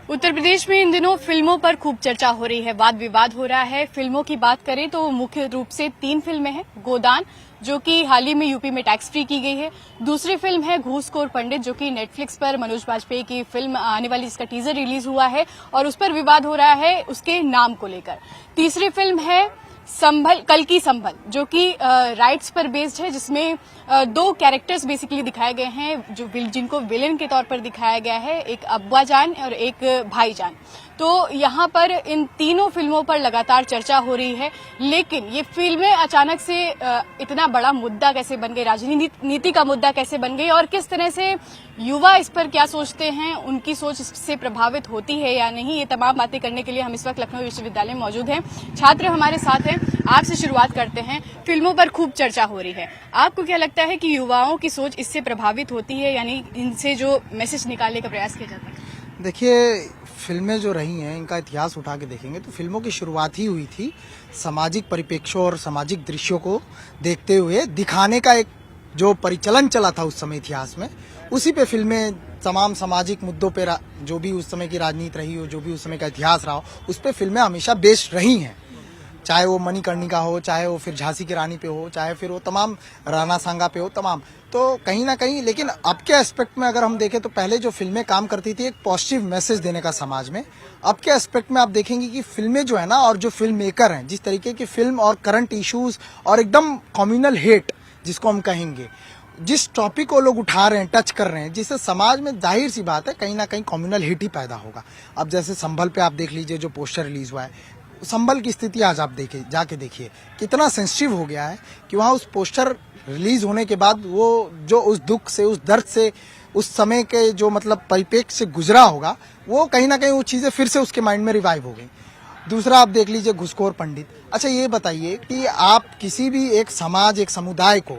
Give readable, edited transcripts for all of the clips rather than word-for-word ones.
उत्तर प्रदेश में इन दिनों फिल्मों पर खूब चर्चा हो रही है, वाद विवाद हो रहा है। फिल्मों की बात करें तो मुख्य रूप से 3 फिल्में हैं। गोदान, जो कि हाल ही में यूपी में टैक्स फ्री की गई है। दूसरी फिल्म है घूसखोर पंडित, जो कि नेटफ्लिक्स पर मनोज बाजपेयी की फिल्म आने वाली, जिसका टीजर रिलीज हुआ है और उस पर विवाद हो रहा है उसके नाम को लेकर। तीसरी फिल्म है संभल, कल की संभल, जो कि राइट्स पर बेस्ड है, जिसमें 2 कैरेक्टर्स बेसिकली दिखाए गए हैं जिनको विलेन के तौर पर दिखाया गया है, एक अब्बा जान और एक भाईजान। तो यहाँ पर इन तीनों फिल्मों पर लगातार चर्चा हो रही है, लेकिन ये फिल्में अचानक से इतना बड़ा मुद्दा कैसे बन गई, राजनीति का मुद्दा कैसे बन गई और किस तरह से युवा इस पर क्या सोचते हैं, उनकी सोच इससे प्रभावित होती है या नहीं, ये तमाम बातें करने के लिए हम इस वक्त लखनऊ विश्वविद्यालय में मौजूद हैं। छात्र हमारे साथ हैं। आपसे शुरुआत करते हैं। फिल्मों पर खूब चर्चा हो रही है, आपको क्या लगता है कि युवाओं की सोच इससे प्रभावित होती है, यानी इनसे जो मैसेज निकालने का प्रयास किया जाता है? देखिए, फिल्में जो रही हैं, इनका इतिहास उठा के देखेंगे तो फिल्मों की शुरुआत ही हुई थी सामाजिक परिप्रेक्ष्यों और सामाजिक दृश्यों को देखते हुए दिखाने का एक जो परिचलन चला था उस समय इतिहास में, उसी पे फिल्में तमाम सामाजिक मुद्दों पे जो भी उस समय की राजनीति रही हो, जो भी उस समय का इतिहास रहा हो, उस पे फिल्में हमेशा बेस्ड रही हैं। चाहे वो मणिकर्णिका हो, चाहे वो फिर झांसी की रानी पे हो, चाहे फिर वो तमाम राणा सांगा पे हो, तमाम तो कहीं ना कहीं। लेकिन अब के एस्पेक्ट में अगर हम देखें तो पहले जो फिल्में काम करती थी एक पॉजिटिव मैसेज देने का समाज में, अब के एस्पेक्ट में आप देखेंगे कि फिल्में जो है ना, और जो फिल्म मेकर हैं, जिस तरीके की फिल्म और करंट इश्यूज और एकदम कम्युनल हेट जिसको हम कहेंगे, जिस टॉपिक को लोग उठा रहे हैं, टच कर रहे हैं, जिससे समाज में जाहिर सी बात है कहीं ना कहीं कम्युनल हेट ही पैदा होगा। अब जैसे संभल पे आप देख लीजिए, जो पोस्टर रिलीज हुआ है, संभल की स्थिति आज आप जाके देखिए कितना सेंसिटिव हो गया है कि वहाँ उस पोस्टर रिलीज होने के बाद वो जो उस दुख से, उस दर्द से, उस समय के जो मतलब परिप्रेक्ष्य से गुजरा होगा, वो कहीं ना कहीं वो चीजें फिर से उसके माइंड में रिवाइव हो गई। दूसरा आप देख लीजिए घूसखोर पंडित। अच्छा, ये बताइए कि आप किसी भी एक समाज, एक समुदाय को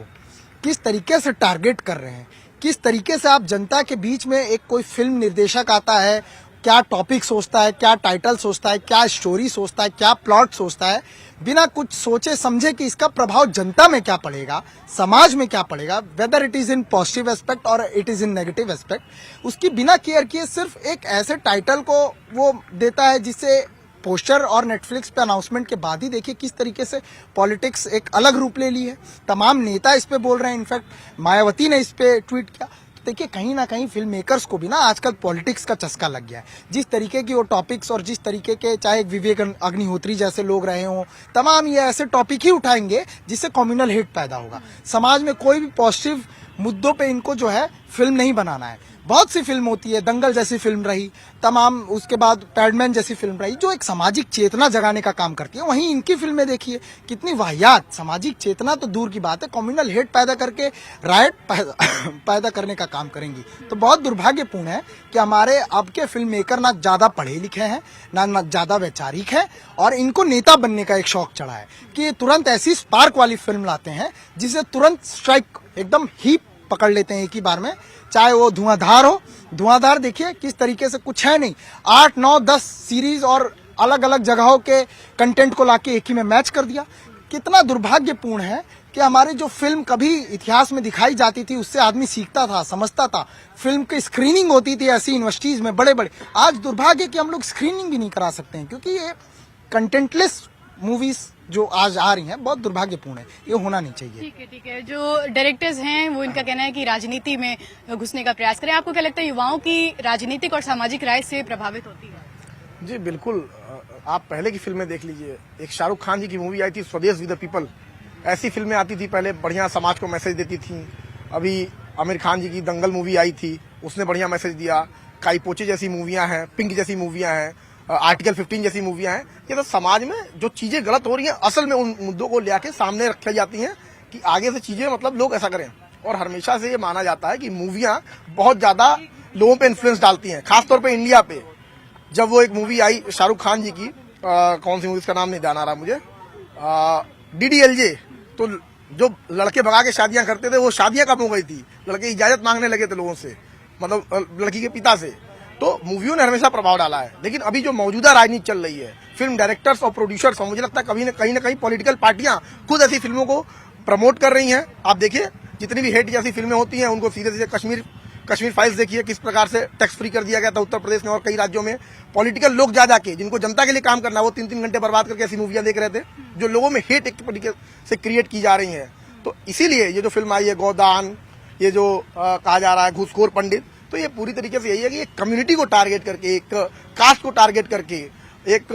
किस तरीके से टारगेट कर रहे हैं, किस तरीके से आप जनता के बीच में, एक कोई फिल्म निर्देशक आता है, क्या टॉपिक सोचता है, क्या टाइटल सोचता है, क्या स्टोरी सोचता है, क्या प्लॉट सोचता है, बिना कुछ सोचे समझे कि इसका प्रभाव जनता में क्या पड़ेगा, समाज में क्या पड़ेगा, whether it is in positive aspect और it is in negative aspect, उसकी बिना केयर किए सिर्फ एक ऐसे टाइटल को वो देता है, जिससे पोस्टर और नेटफ्लिक्स पे अनाउंसमेंट के बाद ही देखिए किस तरीके से पॉलिटिक्स एक अलग रूप ले ली है। तमाम नेता इस पे बोल रहे हैं, इनफैक्ट मायावती ने इस पे ट्वीट किया। देखिए, कहीं ना कहीं फिल्म मेकर्स को भी ना आजकल पॉलिटिक्स का चस्का लग गया है। जिस तरीके की वो टॉपिक्स और जिस तरीके के, चाहे विवेक अग्निहोत्री जैसे लोग रहे हों, तमाम ये ऐसे टॉपिक ही उठाएंगे जिससे कम्युनल हेट पैदा होगा। समाज में कोई भी पॉजिटिव मुद्दों पे इनको जो है फिल्म नहीं बनाना है। बहुत सी फिल्म होती है, दंगल जैसी फिल्म रही, तमाम, उसके बाद पैडमैन जैसी फिल्म रही, जो एक सामाजिक चेतना जगाने का काम करती है। वहीं इनकी फिल्में देखिए कितनी वाहियात, सामाजिक चेतना तो दूर की बात है, कम्युनल हेट पैदा करके रायट पैदा करने का काम करेंगी। तो बहुत दुर्भाग्यपूर्ण है कि हमारे अब के फिल्म मेकर ना ज्यादा पढ़े लिखे हैं, ना ज्यादा वैचारिक है, और इनको नेता बनने का एक शौक चढ़ा है कि तुरंत ऐसी स्पार्क वाली फिल्म लाते हैं जिसे तुरंत स्ट्राइक एकदम ही पकड़ लेते हैं एक ही बार में। चाहे वो धुआंधार हो, धुआंधार देखिए किस तरीके से, कुछ है नहीं, 8, 9, 10 सीरीज और अलग अलग जगहों के कंटेंट को लाके एक ही में मैच कर दिया। कितना दुर्भाग्यपूर्ण है कि हमारी जो फिल्म कभी इतिहास में दिखाई जाती थी, उससे आदमी सीखता था, समझता था। फिल्म की स्क्रीनिंग होती थी ऐसी यूनिवर्सिटीज में बड़े बड़े। आज दुर्भाग्य कि हम लोग स्क्रीनिंग भी नहीं करा सकते हैं, क्योंकि ये कंटेंटलेस मूवीज जो आज आ रही हैं, बहुत दुर्भाग्यपूर्ण है, ये होना नहीं चाहिए। ठीक है। जो डायरेक्टर्स हैं वो इनका कहना है कि राजनीति में घुसने का प्रयास करें। आपको क्या लगता है, युवाओं की राजनीतिक और सामाजिक राय से प्रभावित होती है? जी बिल्कुल। आप पहले की फिल्में देख लीजिए, एक शाहरुख खान जी की मूवी आई थी स्वदेश विद द पीपल, ऐसी फिल्में आती थी पहले, बढ़िया समाज को मैसेज देती थी। अभी आमिर खान जी की दंगल मूवी आई थी, उसने बढ़िया मैसेज दिया। काई पोचे जैसी मूवियां हैं, पिंक जैसी मूवियां हैं, आर्टिकल 15 जैसी मूवियां हैं। ये तो समाज में जो चीजें गलत हो रही हैं, असल में उन मुद्दों को लेके सामने रखी जाती हैं कि आगे से चीजें मतलब लोग ऐसा करें। और हमेशा से ये माना जाता है कि मूवियां बहुत ज्यादा लोगों पे इन्फ्लुएंस डालती हैं, खासतौर पे इंडिया पे। जब वो एक मूवी आई शाहरुख खान जी की, कौन सी मूवी, का नाम नहीं ध्यान आ रहा मुझे, DDLJ, तो जो लड़के भगा के शादियां करते थे, वो शादियां कब हो गई थी, लड़के इजाजत मांगने लगे थे लोगों से, मतलब लड़की के पिता से। तो मूवियों ने हमेशा प्रभाव डाला है। लेकिन अभी जो मौजूदा राजनीति चल रही है, फिल्म डायरेक्टर्स और प्रोड्यूसर्स, मुझे लगता है कहीं ना कहीं पॉलिटिकल पार्टियां खुद ऐसी फिल्मों को प्रमोट कर रही हैं। आप देखिए, जितनी भी हेट जैसी फिल्में होती हैं, उनको सीधे सीधे कश्मीर कश्मीर फाइल्स देखिए किस प्रकार से टैक्स फ्री कर दिया गया था उत्तर प्रदेश में और कई राज्यों में। पॉलिटिकल लोग जा जाके जिनको जनता के लिए काम करना, वो 3-3 घंटे बर्बाद करके ऐसी मूवियां देख रहे थे जो लोगों में हेट एक तरीके से क्रिएट की जा रही है। तो इसीलिए ये जो फिल्म आई है गोदान, ये जो कहा जा रहा है घूसखोर पंडित, तो ये पूरी तरीके से यही है कि एक कम्युनिटी को टारगेट करके, एक कास्ट को टारगेट करके, एक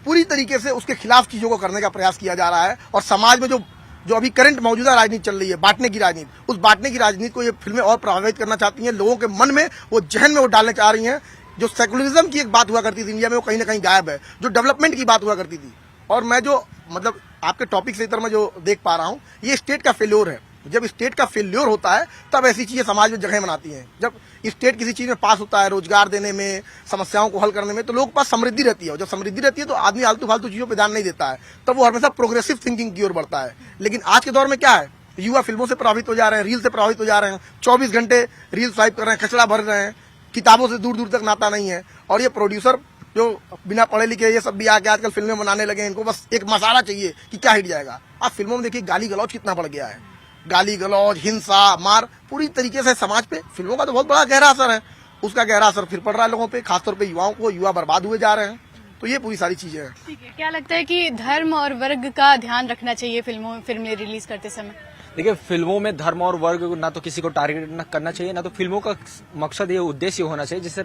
पूरी तरीके से उसके खिलाफ चीजों को करने का प्रयास किया जा रहा है। और समाज में जो अभी करंट मौजूदा राजनीति चल रही है, बांटने की राजनीति, उस बांटने की राजनीति को ये फिल्में और प्रभावित करना चाहती हैं। लोगों के मन में, वो जहन में वो डालने चाह रही हैं। जो सेकुलरिज्म की एक बात हुआ करती थी इंडिया में, वो कहीं ना कहीं गायब है। जो डेवलपमेंट की बात हुआ करती थी, और मैं जो मतलब आपके टॉपिक से इधर मैं जो देख पा रहा हूँ, ये स्टेट का फेल्योर है। जब स्टेट का फेल्योर होता है तब ऐसी चीजें समाज में जगह बनाती हैं। जब स्टेट किसी चीज में पास होता है, रोजगार देने में, समस्याओं को हल करने में, तो लोगों के पास समृद्धि रहती है। और जब समृद्धि रहती है तो आदमी आलतू फालतू चीजों पर ध्यान नहीं देता है, तब वो हमेशा प्रोग्रेसिव थिंकिंग की ओर बढ़ता है। लेकिन आज के दौर में क्या है, युवा फिल्मों से प्रभावित हो जा रहे हैं, रील से प्रभावित हो जा रहे हैं, 24 घंटे रील स्वाइप कर रहे हैं, कचरा भर रहे हैं, किताबों से दूर दूर तक नाता नहीं है। और ये प्रोड्यूसर जो बिना पढ़े लिखे ये सब भी आके आजकल फिल्में बनाने लगे हैं, इनको बस एक मसाला चाहिए कि क्या हिट जाएगा। आप फिल्मों में देखिए गाली गलौज कितना बढ़ गया है, गाली गलौज, हिंसा, मार, पूरी तरीके से समाज पे फिल्मों का तो बहुत बड़ा गहरा असर है। उसका गहरा असर फिर पड़ रहा है लोगों पे, खासतौर पे युवाओं को। युवा बर्बाद हुए जा रहे हैं। तो ये पूरी सारी चीजें हैं। ठीक है, क्या लगता है कि धर्म और वर्ग का ध्यान रखना चाहिए फिल्में रिलीज करते समय? देखिए, फिल्मों में धर्म और वर्ग ना तो किसी को टारगेट न करना चाहिए, ना तो फिल्मों का मकसद ये उद्देश्य होना चाहिए। जैसे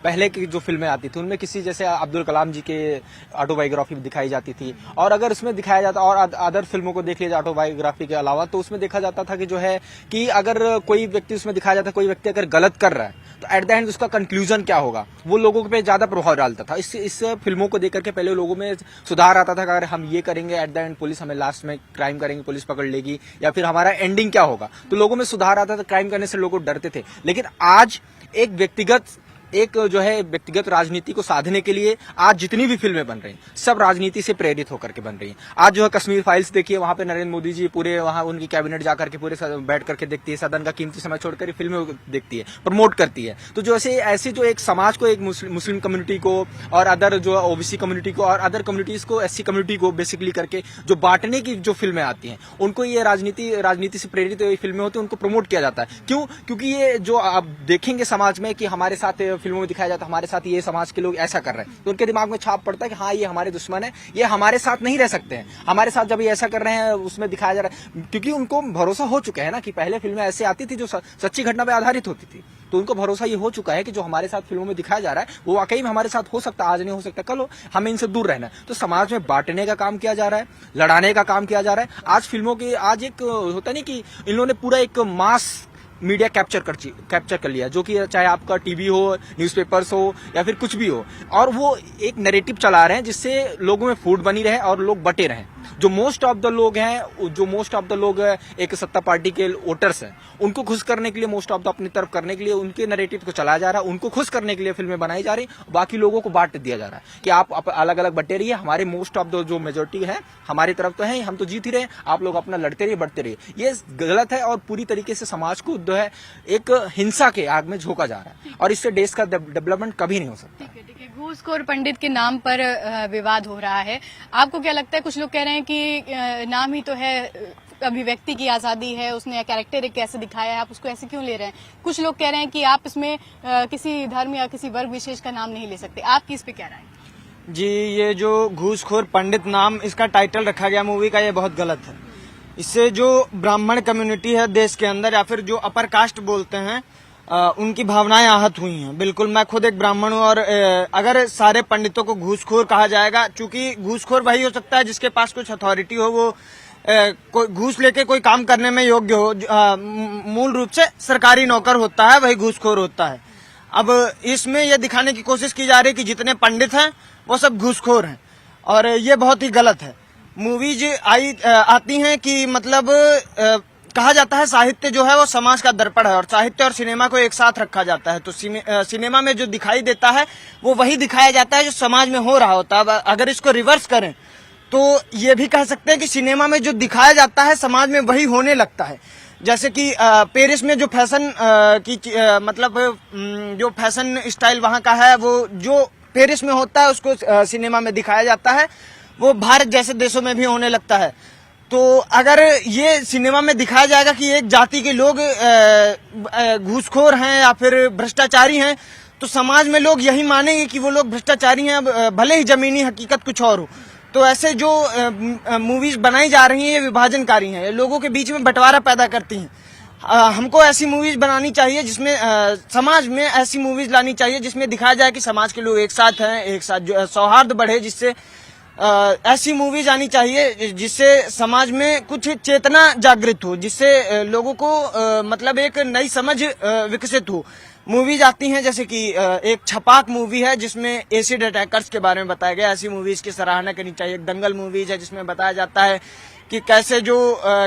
पहले की जो फिल्में आती थी उनमें किसी, जैसे अब्दुल कलाम जी के ऑटोबायोग्राफी दिखाई जाती थी, और अगर उसमें दिखाया जाता, और अदर फिल्मों को देख लिया जाए ऑटोबायोग्राफी के अलावा, तो उसमें देखा जाता था कि जो है कि अगर कोई व्यक्ति उसमें दिखाया जाता, कोई व्यक्ति अगर गलत कर रहा है तो एट द एंड उसका कंक्लूजन क्या होगा, वो लोगों पे ज्यादा प्रभाव डालता था। इस फिल्मों को देख करके पहले लोगों में सुधार आता था कि अगर हम ये करेंगे एट द एंड पुलिस हमें लास्ट में क्राइम करेंगे, पुलिस पकड़ लेगी, या फिर हमारा एंडिंग क्या होगा। तो लोगों में सुधार आता था, क्राइम करने से लोग डरते थे। लेकिन आज एक व्यक्तिगत राजनीति को साधने के लिए आज जितनी भी फिल्में बन रही हैं, सब राजनीति से प्रेरित होकर के बन रही हैं। आज जो है कश्मीर फाइल्स देखिए, वहां पे नरेंद्र मोदी जी पूरे वहां उनकी कैबिनेट जाकर के पूरे बैठ करके देखती है, सदन का कीमती समय छोड़कर फिल्में देखती है, प्रमोट करती है। तो जो ऐसे जो एक समाज को, एक मुस्लिम कम्युनिटी को और अदर जो ओबीसी कम्युनिटी को और अदर कम्युनिटीज को, एससी कम्युनिटी को बेसिकली करके जो बांटने की जो फिल्में आती हैं, उनको ये राजनीति से प्रेरित फिल्में होती हैं, उनको प्रमोट किया जाता है। क्यों? क्योंकि ये जो आप देखेंगे समाज में कि हमारे साथ फिल्मों में दिखाया जाता है, हमारे साथ ये समाज के लोग ऐसा कर रहे हैं, तो उनके दिमाग में छाप पड़ता है कि हाँ ये हमारे दुश्मन है, ये हमारे साथ नहीं रह सकते हैं। हमारे साथ जब ये ऐसा कर रहे हैं उसमें दिखाया जा रहा है, क्योंकि उनको भरोसा हो चुका है ना कि पहले फिल्में ऐसे आती थी जो सच्ची घटना पर आधारित होती थी, तो उनको भरोसा ये हो चुका है कि जो हमारे साथ फिल्मों में दिखाया जा रहा है वो वाकई में हमारे साथ हो सकता है, आज नहीं हो सकता कल हो, हमें इनसे दूर रहना है। तो समाज में बांटने का काम किया जा रहा है, लड़ाने का काम किया जा रहा है। आज फिल्मों की आज एक होता नहीं कि इन लोगों ने पूरा एक मास मीडिया कैप्चर कर लिया, जो कि चाहे आपका टीवी हो, न्यूज़पेपर्स हो या फिर कुछ भी हो, और वो एक नैरेटिव चला रहे हैं जिससे लोगों में फूट बनी रहे और लोग बटे रहें। जो मोस्ट ऑफ द लोग एक सत्ता पार्टी के वोटर्स हैं, उनको खुश करने के लिए, मोस्ट ऑफ द अपनी तरफ करने के लिए उनके नैरेटिव को चलाया जा रहा है, उनको खुश करने के लिए फिल्में बनाई जा रही, बाकी लोगों को बांट दिया जा रहा है कि आप अलग अलग बटे रहिए, हमारे मोस्ट ऑफ द जो मेजोरिटी है हमारी तरफ तो है, हम तो जीत ही रहे, आप लोग अपना लड़ते रहिए, बढ़ते रहिए। ये गलत है और पूरी तरीके से समाज को जो है एक हिंसा के आग में झोंका जा रहा है, और इससे देश का डेवलपमेंट कभी नहीं हो सकता। ठीक है, घूसखोर पंडित के नाम पर विवाद हो रहा है। आपको क्या लगता है? कुछ लोग कह रहे हैं कि नाम ही तो है, अभिव्यक्ति की आजादी है, उसने कैरेक्टर कैसे दिखाया है, आप उसको ऐसे क्यों ले रहे हैं? कुछ लोग कह रहे हैं कि आप इसमें किसी धर्म या किसी वर्ग विशेष का नाम नहीं ले सकते। आपकी इस पे क्या राय है? जी, ये जो घूसखोर पंडित नाम इसका टाइटल रखा गया मूवी का, ये बहुत गलत है। इससे जो ब्राह्मण कम्युनिटी है देश के अंदर, या फिर जो अपर कास्ट बोलते हैं, उनकी भावनाएं आहत हुई हैं। बिल्कुल, मैं खुद एक ब्राह्मण हूं, और अगर सारे पंडितों को घूसखोर कहा जाएगा, चूंकि घूसखोर वही हो सकता है जिसके पास कुछ अथॉरिटी हो, वो कोई घूस लेके कोई काम करने में योग्य हो। मूल रूप से सरकारी नौकर होता है वही घूसखोर होता है। अब इसमें यह दिखाने की कोशिश की जा रही है कि जितने पंडित हैं वो सब घूसखोर हैं, और ये बहुत ही गलत है। मूवीज आती हैं कि मतलब कहा जाता है साहित्य जो है वो समाज का दर्पण है, और साहित्य और सिनेमा को एक साथ रखा जाता है। तो सिनेमा में जो दिखाई देता है वो वही दिखाया जाता है जो समाज में हो रहा होता है। अगर इसको रिवर्स करें तो ये भी कह सकते हैं कि सिनेमा में जो दिखाया जाता है समाज में वही होने लगता है। जैसे कि पेरिस में जो फैशन जो फैशन स्टाइल वहाँ का है, वो जो पेरिस में होता है उसको सिनेमा में दिखाया जाता है, वो भारत जैसे देशों में भी होने लगता है। तो अगर ये सिनेमा में दिखाया जाएगा कि एक जाति के लोग घूसखोर हैं या फिर भ्रष्टाचारी हैं, तो समाज में लोग यही मानेंगे कि वो लोग भ्रष्टाचारी हैं, भले ही जमीनी हकीकत कुछ और हो। तो ऐसे जो मूवीज बनाई जा रही हैं ये विभाजनकारी हैं, ये लोगों के बीच में बंटवारा पैदा करती हैं। हमको ऐसी मूवीज बनानी चाहिए जिसमें समाज में ऐसी मूवीज लानी चाहिए जिसमें दिखाया जाए कि समाज के लोग एक साथ हैं, एक साथ जो सौहार्द बढ़े, जिससे ऐसी मूवीज आनी चाहिए जिससे समाज में कुछ चेतना जागृत हो, जिससे लोगों को मतलब एक नई समझ विकसित हो। मूवीज आती हैं जैसे कि एक छपाक मूवी है जिसमें एसिड अटैकर्स के बारे में बताया गया, ऐसी मूवीज की सराहना करनी चाहिए। एक दंगल मूवीज है जिसमें बताया जाता है कि कैसे जो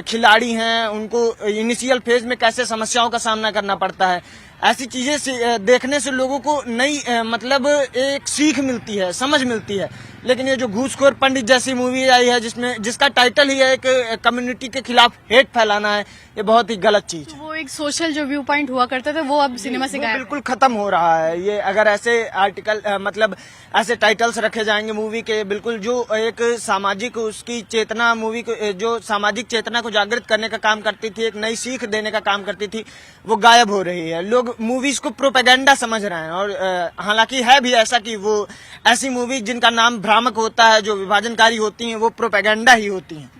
खिलाड़ी हैं उनको इनिशियल फेज में कैसे समस्याओं का सामना करना पड़ता है। ऐसी चीजें देखने से लोगों को नई मतलब एक सीख मिलती है, समझ मिलती है। लेकिन ये जो घूसखोर पंडित जैसी मूवी आई है जिसका टाइटल ही है एक कम्युनिटी के खिलाफ हेट फैलाना है, ये बहुत ही गलत चीज है। वो एक सोशल जो व्यू पॉइंट हुआ करता था वो अब सिनेमा से गायब है। बिल्कुल खत्म हो रहा है। ये अगर ऐसे आर्टिकल मतलब ऐसे टाइटल्स रखे जाएंगे मूवी के, बिल्कुल जो एक सामाजिक उसकी चेतना मूवी को जो सामाजिक चेतना को जागृत करने का काम करती थी, एक नई सीख देने का काम करती थी, वो गायब हो रही है। लोग मूवीज को प्रोपेगेंडा समझ रहे हैं और हालांकि है भी ऐसा कि वो ऐसी मूवीज जिनका नाम भ्रामक होता है, जो विभाजनकारी होती हैं, वो प्रोपेगेंडा ही होती हैं।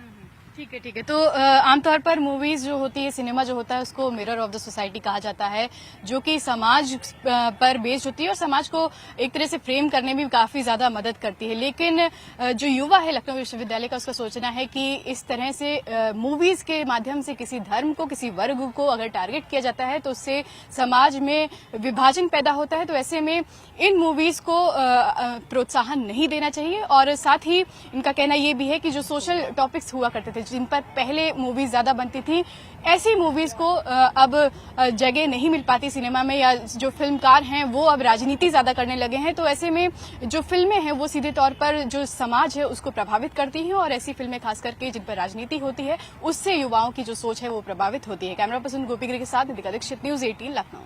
ठीक है। तो आमतौर पर मूवीज जो होती है, सिनेमा जो होता है, उसको मिरर ऑफ द सोसाइटी कहा जाता है, जो कि समाज पर बेस्ड होती है और समाज को एक तरह से फ्रेम करने में भी काफी ज्यादा मदद करती है। लेकिन जो युवा है लखनऊ विश्वविद्यालय का, उसका सोचना है कि इस तरह से मूवीज के माध्यम से किसी धर्म को, किसी वर्ग को अगर टारगेट किया जाता है तो उससे समाज में विभाजन पैदा होता है। तो ऐसे में इन मूवीज को प्रोत्साहन नहीं देना चाहिए। और साथ ही इनका कहना यह भी है कि जो सोशल टॉपिक्स हुआ करते थे, जिन पर पहले मूवीज ज्यादा बनती थी, ऐसी मूवीज को अब जगह नहीं मिल पाती सिनेमा में, या जो फिल्मकार हैं वो अब राजनीति ज्यादा करने लगे हैं। तो ऐसे में जो फिल्में हैं वो सीधे तौर पर जो समाज है उसको प्रभावित करती हैं, और ऐसी फिल्में खास करके जिन पर राजनीति होती है उससे युवाओं की जो सोच है वो प्रभावित होती है। कैमरा पर्सन गोपी गिरी के साथ निधिका दीक्षित, न्यूज़ 18 लखनऊ।